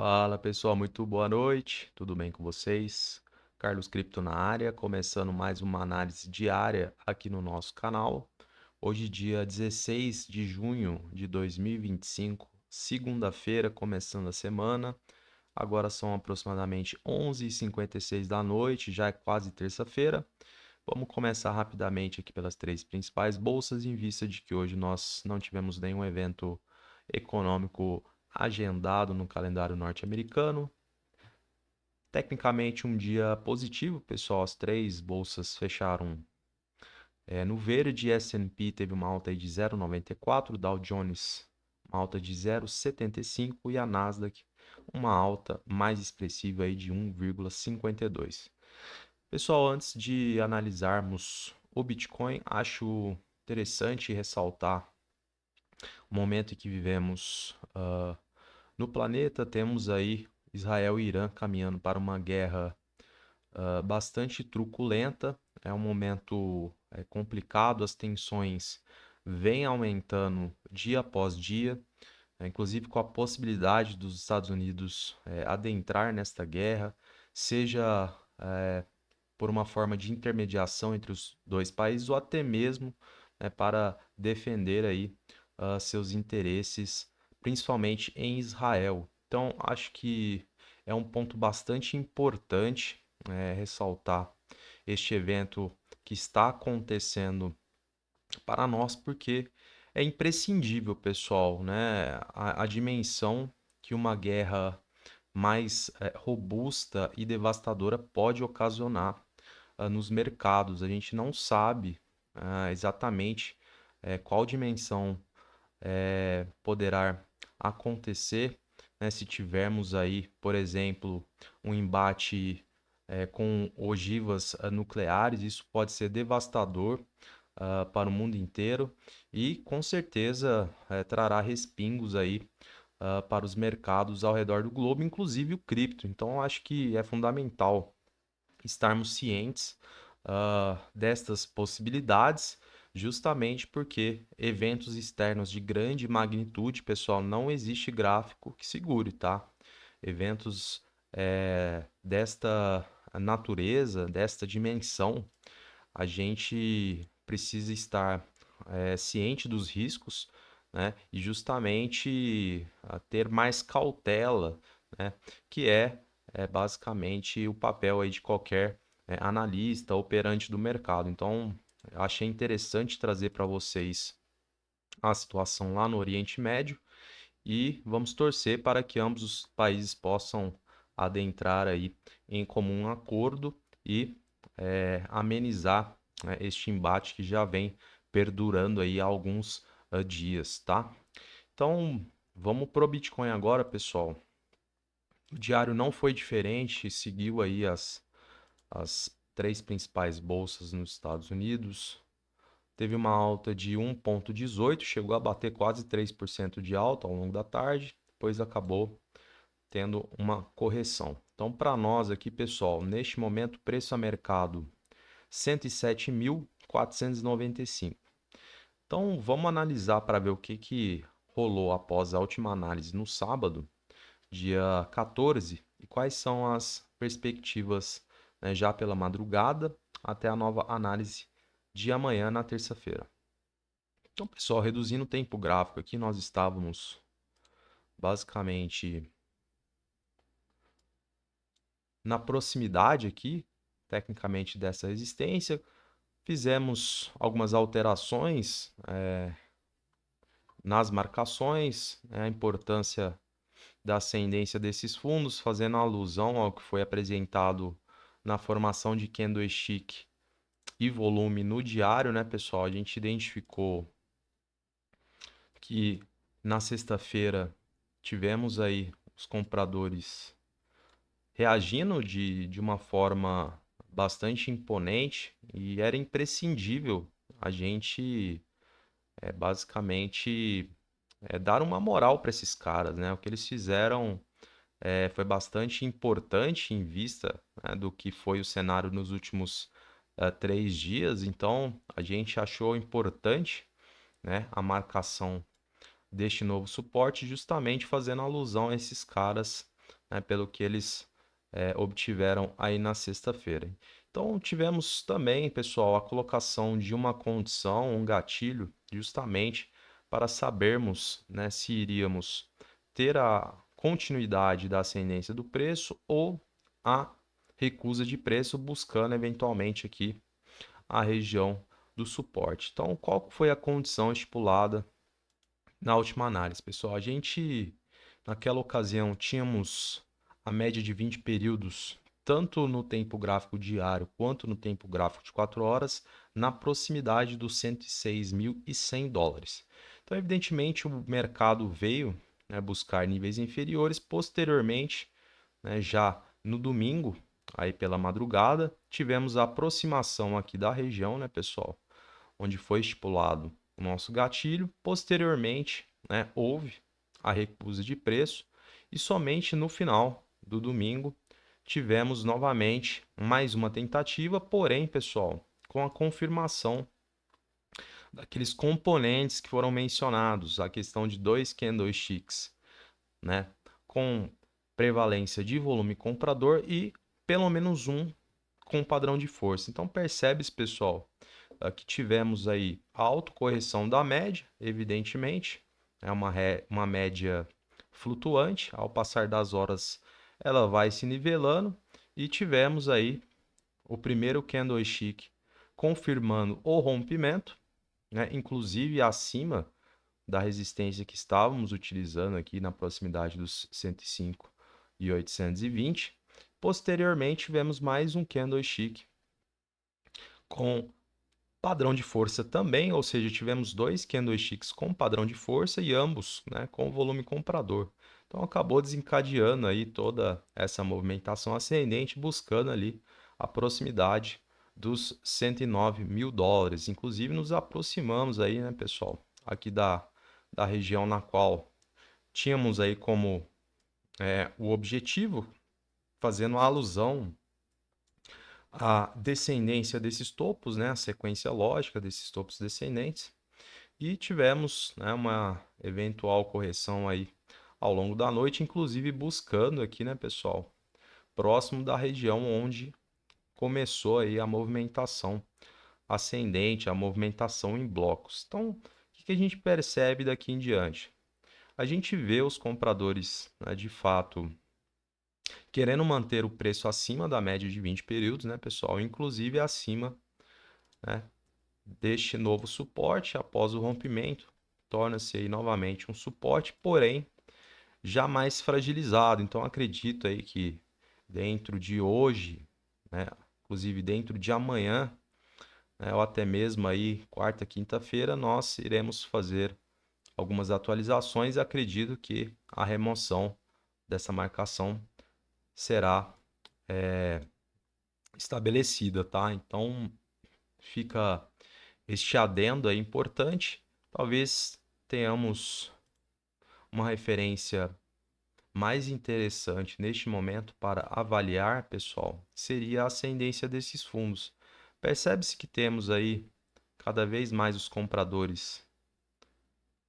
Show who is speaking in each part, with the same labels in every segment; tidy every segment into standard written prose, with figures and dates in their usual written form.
Speaker 1: Fala pessoal, muito boa noite, tudo bem com vocês? Carlos Cripto na área, começando mais uma análise diária aqui no nosso canal. Hoje, dia 16 de junho de 2025, segunda-feira, começando a semana. Agora são aproximadamente 11h56 da noite, já é quase terça-feira. Vamos começar rapidamente aqui pelas três principais bolsas, em vista de que hoje nós não tivemos nenhum evento econômico agendado no calendário norte-americano. Tecnicamente, um dia positivo, pessoal. As três bolsas fecharam no verde. S&P teve uma alta aí de 0,94, Dow Jones uma alta de 0,75 e a Nasdaq uma alta mais expressiva aí de 1,52. Pessoal, antes de analisarmos o Bitcoin, acho interessante ressaltar o momento em que vivemos no planeta. Temos aí Israel e Irã caminhando para uma guerra bastante truculenta. É um momento complicado, as tensões vêm aumentando dia após dia, inclusive com a possibilidade dos Estados Unidos adentrar nesta guerra, seja por uma forma de intermediação entre os dois países ou até mesmo para defender aí seus interesses, principalmente em Israel. Então, acho que é um ponto bastante importante ressaltar este evento que está acontecendo para nós, porque é imprescindível, pessoal, né? A dimensão que uma guerra mais robusta e devastadora pode ocasionar nos mercados. A gente não sabe exatamente qual dimensão poderá acontecer, né, se tivermos aí, por exemplo, um embate com ogivas nucleares. Isso pode ser devastador para o mundo inteiro e com certeza trará respingos aí para os mercados ao redor do globo, inclusive o cripto. Então, eu acho que é fundamental estarmos cientes destas possibilidades, justamente porque eventos externos de grande magnitude, pessoal, não existe gráfico que segure, tá? Eventos desta natureza, desta dimensão, a gente precisa estar ciente dos riscos, né? E justamente ter mais cautela, né? Que é basicamente o papel aí de qualquer analista, operante do mercado. Então, eu achei interessante trazer para vocês a situação lá no Oriente Médio e vamos torcer para que ambos os países possam adentrar aí em comum acordo e amenizar, né, este embate que já vem perdurando aí há alguns dias, tá? Então, vamos pro Bitcoin agora, pessoal. O diário não foi diferente, seguiu aí as três principais bolsas nos Estados Unidos. Teve uma alta de 1,18, chegou a bater quase 3% de alta ao longo da tarde, depois acabou tendo uma correção. Então, para nós aqui, pessoal, neste momento, preço a mercado 107.495. Então, vamos analisar para ver o que rolou após a última análise no sábado, dia 14, e quais são as perspectivas, né, já pela madrugada até a nova análise de amanhã, na terça-feira. Então, pessoal, reduzindo o tempo gráfico aqui, nós estávamos basicamente na proximidade aqui, tecnicamente, dessa resistência. Fizemos algumas alterações nas marcações, né, a importância da ascendência desses fundos, fazendo alusão ao que foi apresentado na formação de candlestick e volume no diário, né, pessoal? A gente identificou que na sexta-feira tivemos aí os compradores reagindo de uma forma bastante imponente e era imprescindível a gente basicamente dar uma moral para esses caras, né? O que eles fizeram foi bastante importante em vista, né, do que foi o cenário nos últimos 3 dias. Então, a gente achou importante, né, a marcação deste novo suporte, justamente fazendo alusão a esses caras né, pelo que eles obtiveram aí na sexta-feira. Então, tivemos também, pessoal, a colocação de uma condição, um gatilho, justamente para sabermos, né, se iríamos ter a continuidade da ascendência do preço ou a recusa de preço, buscando eventualmente aqui a região do suporte. Então, qual foi a condição estipulada na última análise, pessoal? A gente, naquela ocasião, tínhamos a média de 20 períodos, tanto no tempo gráfico diário quanto no tempo gráfico de 4 horas, na proximidade dos 106.100 dólares. Então, evidentemente, o mercado veio, né, buscar níveis inferiores. Posteriormente, né, já no domingo, aí pela madrugada, tivemos a aproximação aqui da região, né, pessoal, onde foi estipulado o nosso gatilho. Posteriormente, né, houve a recusa de preço e somente no final do domingo tivemos novamente mais uma tentativa, porém, pessoal, com a confirmação daqueles componentes que foram mencionados, a questão de 2 candlesticks, né, com prevalência de volume comprador e pelo menos um com padrão de força. Então percebe-se, pessoal, que tivemos aí a autocorreção da média, evidentemente, é uma média flutuante, ao passar das horas ela vai se nivelando e tivemos aí o primeiro candlestick confirmando o rompimento, né, inclusive acima da resistência que estávamos utilizando aqui na proximidade dos 105.820. Posteriormente, tivemos mais um candlestick com padrão de força também, ou seja, tivemos dois candlesticks com padrão de força e ambos, né, com volume comprador. Então acabou desencadeando aí toda essa movimentação ascendente, buscando ali a proximidade dos 109 mil dólares. Inclusive nos aproximamos aí, né, pessoal, aqui da região na qual tínhamos aí como o objetivo, fazendo alusão à descendência desses topos, né, a sequência lógica desses topos descendentes, e tivemos, né, uma eventual correção aí ao longo da noite, inclusive buscando aqui, né, pessoal, próximo da região onde começou aí a movimentação ascendente, a movimentação em blocos. Então, o que a gente percebe daqui em diante? A gente vê os compradores, né, de fato querendo manter o preço acima da média de 20 períodos, né, pessoal? Inclusive acima, né, deste novo suporte após o rompimento. Torna-se aí novamente um suporte, porém já mais fragilizado. Então acredito aí que dentro de hoje, né, inclusive dentro de amanhã, né, ou até mesmo aí quarta, quinta-feira, nós iremos fazer algumas atualizações e acredito que a remoção dessa marcação será estabelecida, tá? Então fica este adendo aí importante. Talvez tenhamos uma referência mais interessante neste momento para avaliar, pessoal, seria a ascendência desses fundos. Percebe-se que temos aí cada vez mais os compradores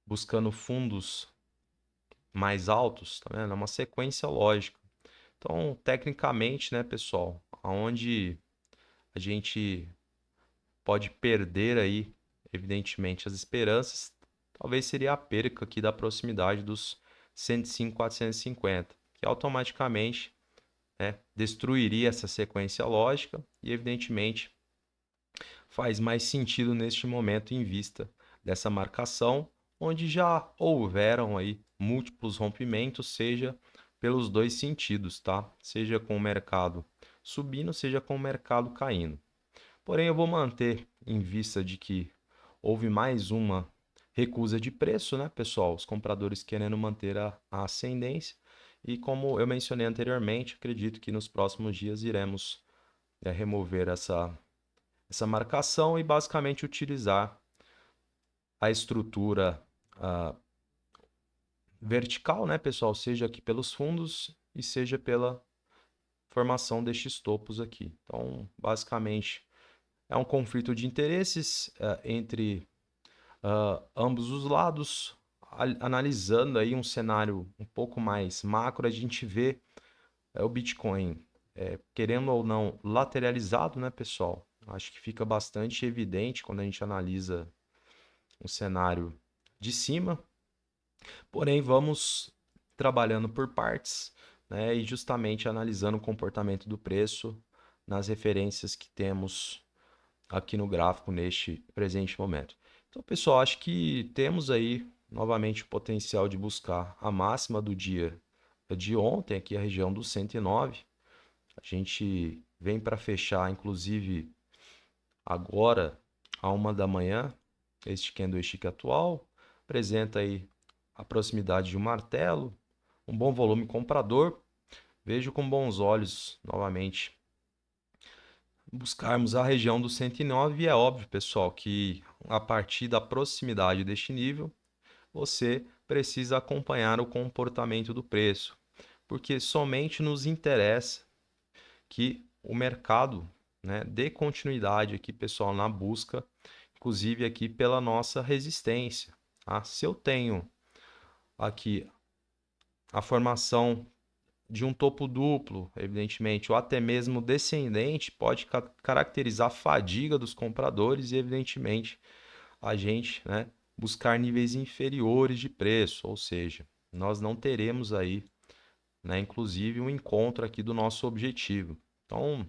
Speaker 1: buscando fundos mais altos, tá vendo? É uma sequência lógica. Então, tecnicamente, né, pessoal, aonde a gente pode perder aí, evidentemente, as esperanças, talvez seria a perca aqui da proximidade dos 105.450, que automaticamente, né, destruiria essa sequência lógica e, evidentemente, faz mais sentido neste momento em vista dessa marcação, onde já houveram aí múltiplos rompimentos, seja pelos dois sentidos, tá? Seja com o mercado subindo, seja com o mercado caindo. Porém, eu vou manter em vista de que houve mais uma recusa de preço, né, pessoal? Os compradores querendo manter a ascendência. E como eu mencionei anteriormente, acredito que nos próximos dias iremos remover essa marcação e basicamente utilizar a estrutura vertical, né, pessoal? Seja aqui pelos fundos e seja pela formação destes topos aqui. Então, basicamente, é um conflito de interesses entre ambos os lados. Analisando aí um cenário um pouco mais macro, a gente vê o Bitcoin, querendo ou não, lateralizado, né, pessoal? Acho que fica bastante evidente quando a gente analisa um cenário de cima. Porém, vamos trabalhando por partes, né, e justamente analisando o comportamento do preço nas referências que temos aqui no gráfico neste presente momento. Então, pessoal, acho que temos aí novamente o potencial de buscar a máxima do dia de ontem, aqui a região dos 109. A gente vem para fechar, inclusive, agora, a 1 da manhã, este candlestick atual. Apresenta aí a proximidade de um martelo, um bom volume comprador. Vejo com bons olhos, novamente, buscarmos a região do 109. E é óbvio, pessoal, que a partir da proximidade deste nível, você precisa acompanhar o comportamento do preço, porque somente nos interessa que o mercado, né, dê continuidade aqui, pessoal, na busca, inclusive aqui pela nossa resistência. Tá? Se eu tenho aqui a formação de um topo duplo, evidentemente, ou até mesmo descendente, pode caracterizar a fadiga dos compradores e, evidentemente, a gente, né, buscar níveis inferiores de preço, ou seja, nós não teremos aí, né, inclusive, um encontro aqui do nosso objetivo. Então,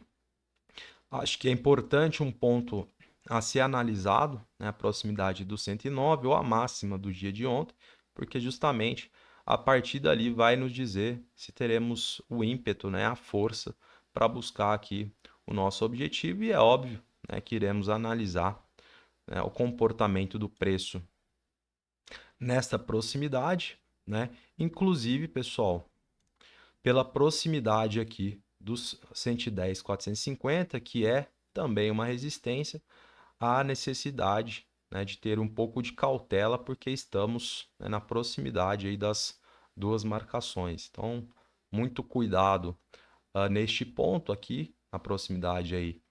Speaker 1: acho que é importante um ponto a ser analisado, né, a proximidade do 109 ou a máxima do dia de ontem, porque justamente a partir dali vai nos dizer se teremos o ímpeto, né, a força para buscar aqui o nosso objetivo. E é óbvio, né, que iremos analisar, né, o comportamento do preço nesta proximidade, né? Inclusive, pessoal, pela proximidade aqui dos 110,450, que é também uma resistência, há necessidade, né, de ter um pouco de cautela, porque estamos, né, na proximidade aí das duas marcações. Então, muito cuidado neste ponto aqui, na proximidade aí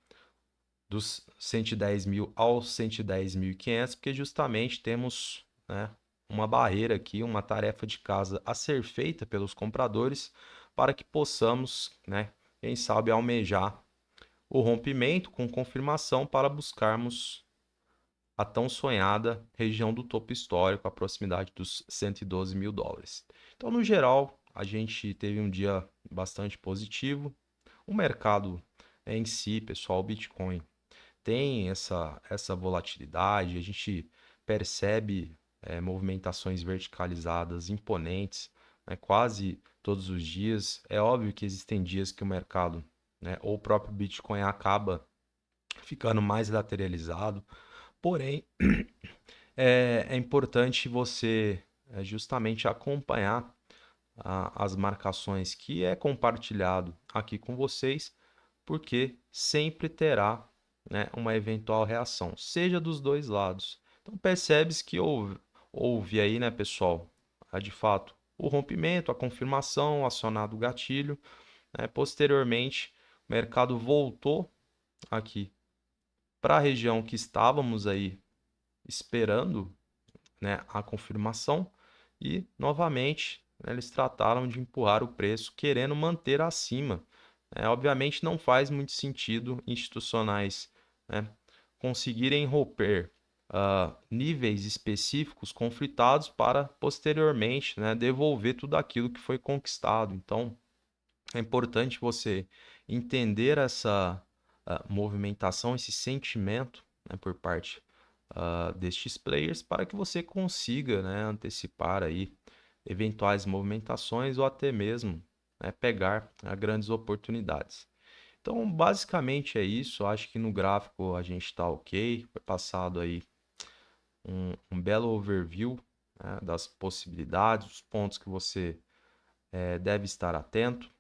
Speaker 1: dos 110 mil aos 110.500, porque justamente temos, né, uma barreira aqui, uma tarefa de casa a ser feita pelos compradores para que possamos, né, quem sabe almejar o rompimento com confirmação para buscarmos a tão sonhada região do topo histórico, a proximidade dos 112 mil dólares. Então, no geral, a gente teve um dia bastante positivo. O mercado em si, pessoal, o Bitcoin tem essa volatilidade, a gente percebe movimentações verticalizadas imponentes, né, quase todos os dias. É óbvio que existem dias que o mercado, né, ou o próprio Bitcoin acaba ficando mais lateralizado, porém é importante você justamente acompanhar as marcações que é compartilhado aqui com vocês, porque sempre terá, né, uma eventual reação, seja dos dois lados. Então percebe-se que houve aí, né, pessoal, de fato, o rompimento, a confirmação, acionado o gatilho, né, posteriormente o mercado voltou aqui para a região que estávamos aí esperando, né, a confirmação e novamente, né, eles trataram de empurrar o preço querendo manter acima. Obviamente não faz muito sentido institucionais, né, conseguirem romper níveis específicos conflitados para posteriormente, né, devolver tudo aquilo que foi conquistado. Então é importante você entender essa movimentação, esse sentimento, né, por parte destes players para que você consiga, né, antecipar aí eventuais movimentações ou até mesmo, né, pegar grandes oportunidades. Então, basicamente é isso. Acho que no gráfico a gente está ok. Foi passado aí um belo overview, né, das possibilidades, os pontos que você deve estar atento.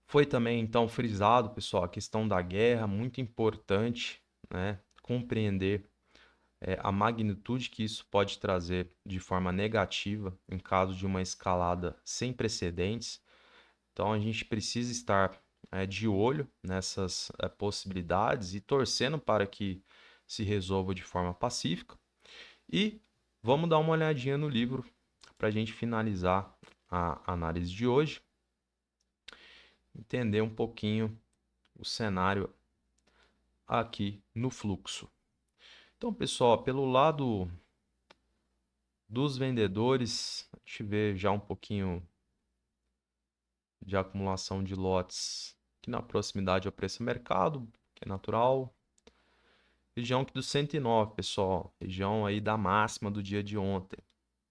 Speaker 1: Foi também então frisado, pessoal, a questão da guerra, muito importante, né, compreender a magnitude que isso pode trazer de forma negativa em caso de uma escalada sem precedentes. Então a gente precisa estar de olho nessas possibilidades e torcendo para que se resolva de forma pacífica. E vamos dar uma olhadinha no livro para a gente finalizar a análise de hoje. entender um pouquinho o cenário aqui no fluxo. Então, pessoal, pelo lado dos vendedores, a gente vê já um pouquinho de acumulação de lotes aqui na proximidade ao preço mercado, que é natural. Região aqui do 109, pessoal, região aí da máxima do dia de ontem.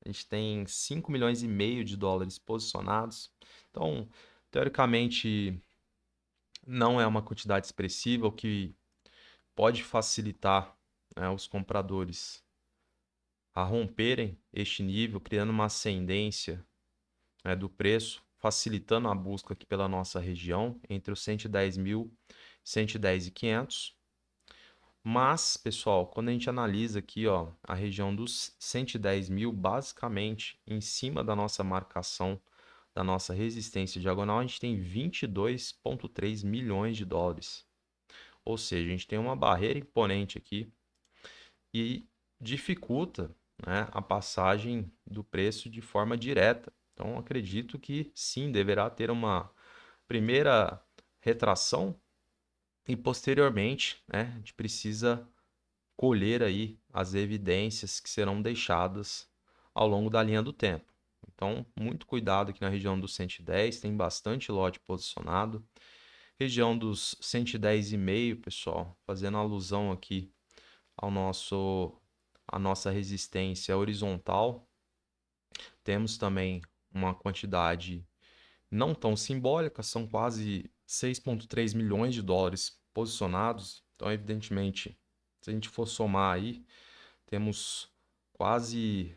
Speaker 1: A gente tem 5 milhões e meio de dólares posicionados. Então, teoricamente, não é uma quantidade expressiva, o que pode facilitar, né, os compradores a romperem este nível, criando uma ascendência, né, do preço, facilitando a busca aqui pela nossa região entre os 110 mil e 110.500. Mas, pessoal, quando a gente analisa aqui, ó, a região dos 110 mil, basicamente em cima da nossa marcação, da nossa resistência diagonal, a gente tem 22,3 milhões de dólares. Ou seja, a gente tem uma barreira imponente aqui e dificulta, né, a passagem do preço de forma direta. Então, acredito que sim, deverá ter uma primeira retração e posteriormente, né, a gente precisa colher aí as evidências que serão deixadas ao longo da linha do tempo. Então, muito cuidado aqui na região dos 110, tem bastante lote posicionado. Região dos 110,5, pessoal, fazendo alusão aqui ao a nossa resistência horizontal. Temos também uma quantidade não tão simbólica, são quase 6,3 milhões de dólares posicionados. Então, evidentemente, se a gente for somar aí, temos quase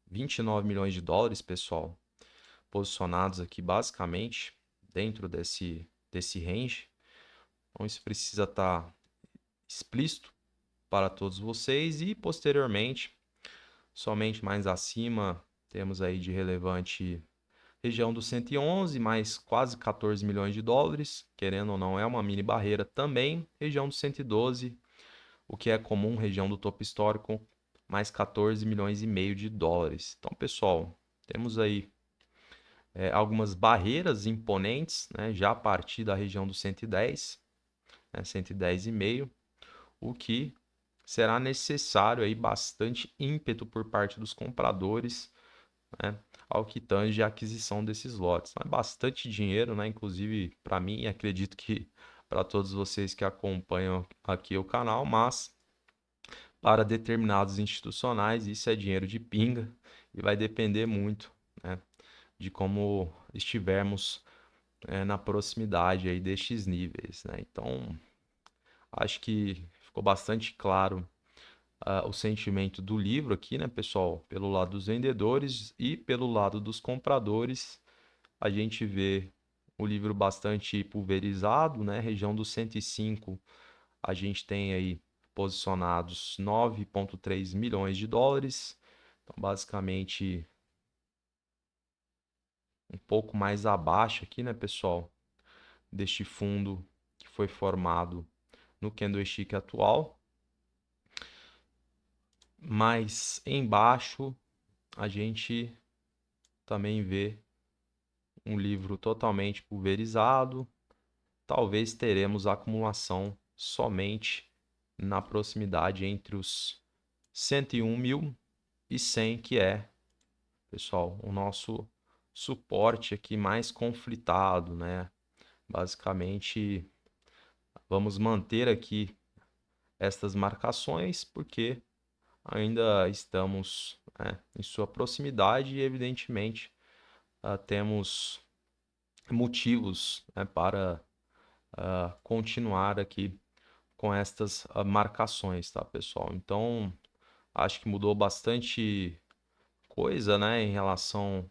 Speaker 1: 29 milhões de dólares, pessoal, posicionados aqui basicamente dentro desse range. Então, isso precisa estar explícito para todos vocês e posteriormente, somente mais acima, temos aí de relevante região do 111, mais quase 14 milhões de dólares, querendo ou não, é uma mini barreira também. Região do 112, o que é comum, região do topo histórico, mais 14 milhões e meio de dólares. Então, pessoal, temos aí algumas barreiras imponentes, né, já a partir da região do 110, né, 110,5, o que será necessário aí bastante ímpeto por parte dos compradores, né, ao que tange a aquisição desses lotes. É bastante dinheiro, né, inclusive para mim, e acredito que para todos vocês que acompanham aqui o canal, mas para determinados institucionais isso é dinheiro de pinga e vai depender muito, né, de como estivermos na proximidade aí destes níveis, né? Então, acho que ficou bastante claro o sentimento do livro aqui, né, pessoal? Pelo lado dos vendedores e pelo lado dos compradores, a gente vê o livro bastante pulverizado, né? Região dos 105, a gente tem aí posicionados 9,3 milhões de dólares. Então, basicamente, um pouco mais abaixo aqui, né, pessoal, deste fundo que foi formado no candlestick atual. Mas embaixo a gente também vê um livro totalmente pulverizado. Talvez teremos acumulação somente na proximidade entre os 101 mil e 100, que é, pessoal, o nosso suporte aqui mais conflitado, né? Basicamente, vamos manter aqui estas marcações porque ainda estamos, né, em sua proximidade e, evidentemente, temos motivos, né, para continuar aqui com estas marcações, tá, pessoal? Então, acho que mudou bastante coisa, né, em relação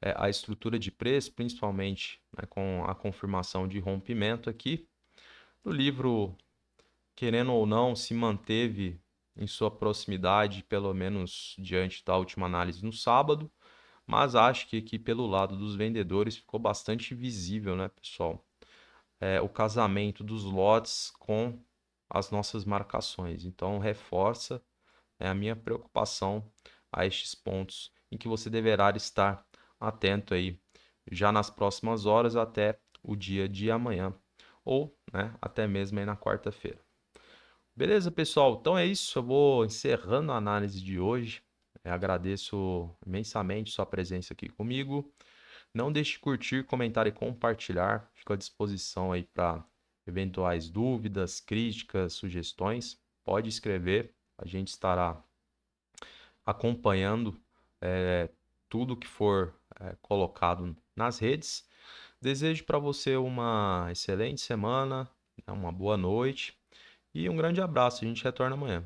Speaker 1: à estrutura de preço, principalmente, né, com a confirmação de rompimento aqui. O livro, querendo ou não, se manteve em sua proximidade, pelo menos diante da última análise no sábado, mas acho que aqui pelo lado dos vendedores ficou bastante visível, né, pessoal? O casamento dos lotes com as nossas marcações. Então, reforça, a minha preocupação a estes pontos em que você deverá estar atento aí já nas próximas horas até o dia de amanhã, ou, né, até mesmo aí na quarta-feira. Beleza, pessoal? Então é isso. Eu vou encerrando a análise de hoje. Agradeço imensamente sua presença aqui comigo. Não deixe de curtir, comentar e compartilhar. Fico à disposição aí para eventuais dúvidas, críticas, sugestões. Pode escrever. A gente estará acompanhando tudo que for colocado nas redes. Desejo para você uma excelente semana, né, uma boa noite e um grande abraço. A gente retorna amanhã.